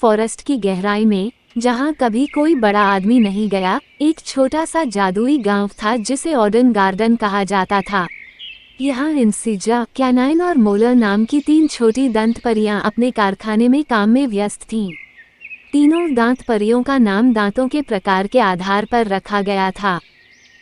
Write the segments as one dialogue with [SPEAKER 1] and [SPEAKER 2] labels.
[SPEAKER 1] Forest की गहराई में, जहाँ कभी कोई बड़ा आदमी नहीं गया, एक छोटा सा जादुई गांव था जिसे ऑडन गार्डन कहा जाता था। यहाँ इंसिजा, कैनाइन और मोलर नाम की 3 छोटी दंत परियां अपने कारखाने में काम में व्यस्त थीं। तीनों दांत परियों का नाम दांतों के प्रकार के आधार पर रखा गया था।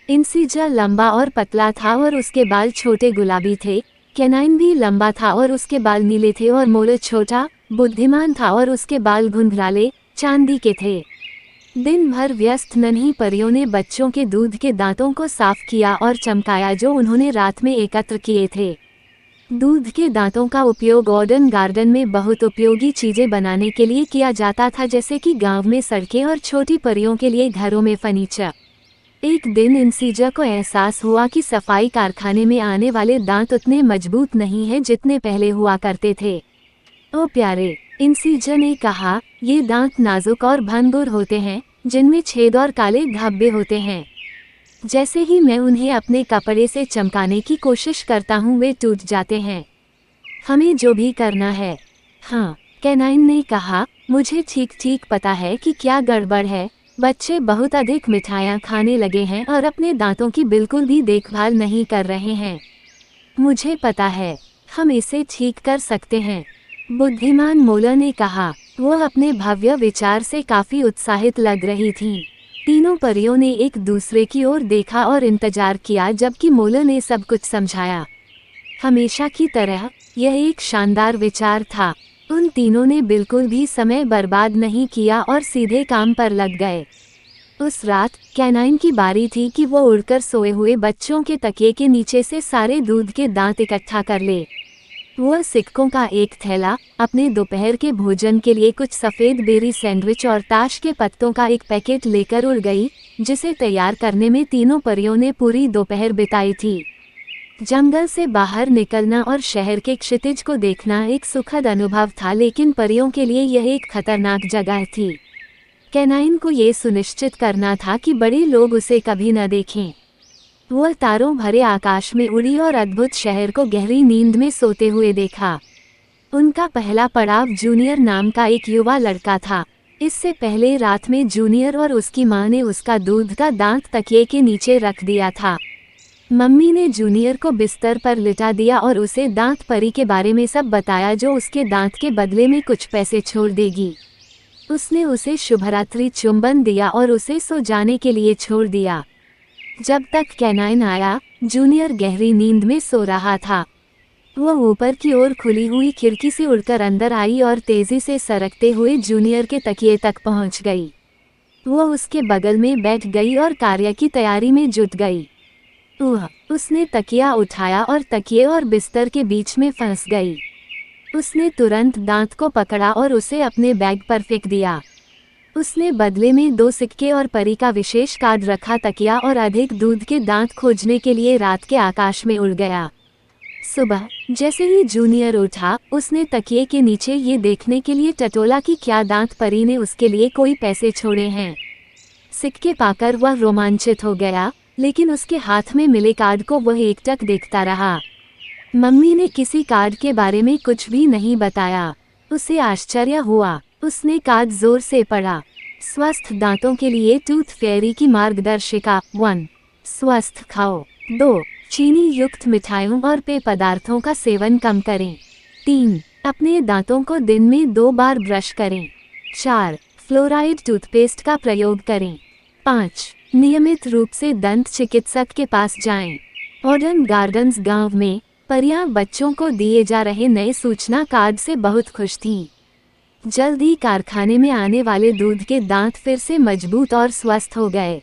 [SPEAKER 1] इंसिजा लंबा और पतला था और उसके बाल छोटे गुलाबी थे। कैनाइन भी लंबा था और उसके बाल नीले थे और मोलर छोटा, बुद्धिमान था और उसके बाल घुंघराले, चांदी के थे। दिन भर व्यस्त नन्ही परियों ने बच्चों के दूध के दांतों को साफ किया और चमकाया जो उन्होंने रात में एकत्र किए थे। दूध के दांतों का उपयोग ऑडन गार्डन में बहुत उपयोगी चीजें बनाने के लिए किया जाता था, जैसे कि गांव में सड़कें और छोटी परियों के लिए घरों में फर्नीचर। एक दिन इंसिजा को एहसास हुआ कि सफाई कारखाने में आने वाले दांत उतने मजबूत नहीं हैं जितने पहले हुआ करते थे। ओ प्यारे, इंसिजा ने कहा, ये दांत नाजुक और भंगुर होते हैं, जिनमें छेद और काले धब्बे होते हैं। जैसे ही मैं उन्हें अपने कपड़े से चमकाने की कोशिश करता हूँ वे टूट जाते हैं। हमें जो भी करना है। हाँ, कैनाइन ने कहा, मुझे ठीक ठीक पता है कि क्या गड़बड़ है। बच्चे बहुत अधिक मिठाइयाँ खाने लगे हैं और अपने दांतों की बिल्कुल भी देखभाल नहीं कर रहे हैं। मुझे पता है, हम इसे ठीक कर सकते हैं। बुद्धिमान मोलर ने कहा। वो अपने भव्य विचार से काफी उत्साहित लग रही थीं। तीनों परियों ने एक दूसरे की ओर देखा और इंतजार किया जबकि मोलर ने सब कुछ समझाया। हमेशा की तरह यह एक शानदार विचार था। उन तीनों ने बिल्कुल भी समय बर्बाद नहीं किया और सीधे काम पर लग गए। उस रात कैनाइन की बारी थी कि वो उड़कर सोए हुए बच्चों के तकिए के नीचे से सारे दूध के दांत इकट्ठा कर ले। वह सिक्कों का एक थैला, अपने दोपहर के भोजन के लिए कुछ सफ़ेद बेरी सैंडविच और ताश के पत्तों का एक पैकेट लेकर उड़ गई, जिसे तैयार करने में तीनों परियों ने पूरी दोपहर बिताई थी। जंगल से बाहर निकलना और शहर के क्षितिज को देखना एक सुखद अनुभव था, लेकिन परियों के लिए यह एक खतरनाक जगह थी। कैनाइन को ये सुनिश्चित करना था कि बड़े लोग उसे कभी न देखें। वह तारों भरे आकाश में उड़ी और अद्भुत शहर को गहरी नींद में सोते हुए देखा। उनका पहला पड़ाव जूनियर नाम का एक युवा लड़का था। इससे पहले रात में जूनियर और उसकी मां ने उसका दूध का दांत तकिए के नीचे रख दिया था। मम्मी ने जूनियर को बिस्तर पर लिटा दिया और उसे दांत परी के बारे में सब बताया, जो उसके दांत के बदले में कुछ पैसे छोड़ देगी। उसने उसे शुभरात्रि चुंबन दिया और उसे सो जाने के लिए छोड़ दिया। जब तक कैनाइन आया, जूनियर गहरी नींद में सो रहा था। वह ऊपर की ओर खुली हुई खिड़की से उड़कर अंदर आई और तेजी से सरकते हुए जूनियर के तकिए तक पहुंच गई। वह उसके बगल में बैठ गई और कार्य की तैयारी में जुट गई। उसने तकिया उठाया और तकिए और बिस्तर के बीच में फंस गई। उसने तुरंत दांत को पकड़ा और उसे अपने बैग पर फेंक दिया। उसने बदले में 2 सिक्के और परी का विशेष कार्ड रखा। तकिया और अधिक दूध के दांत खोजने के लिए रात के आकाश में उड़ गया। सुबह जैसे ही जूनियर उठा, उसने तकिए के नीचे ये देखने के लिए टटोला कि क्या दांत परी ने उसके लिए कोई पैसे छोड़े हैं। सिक्के पाकर वह रोमांचित हो गया, लेकिन उसके हाथ में मिले कार्ड को वह एकटक देखता रहा। मम्मी ने किसी कार्ड के बारे में कुछ भी नहीं बताया। उसे आश्चर्य हुआ। उसने कार्ड जोर से पढ़ा। स्वस्थ दांतों के लिए टूथ फेयरी की मार्गदर्शिका। 1. स्वस्थ खाओ। 2. चीनी युक्त मिठाइयों और पेय पदार्थों का सेवन कम करें। 3. अपने दांतों को दिन में 2 बार ब्रश करें। 4. फ्लोराइड टूथपेस्ट का प्रयोग करें। 5. नियमित रूप से दंत चिकित्सक के पास जाएं। ऑडन गार्डन्स गांव में परियां बच्चों को दिए जा रहे नए सूचना कार्ड से बहुत खुश थीं। जल्द ही कारखाने में आने वाले दूध के दांत फिर से मजबूत और स्वस्थ हो गए।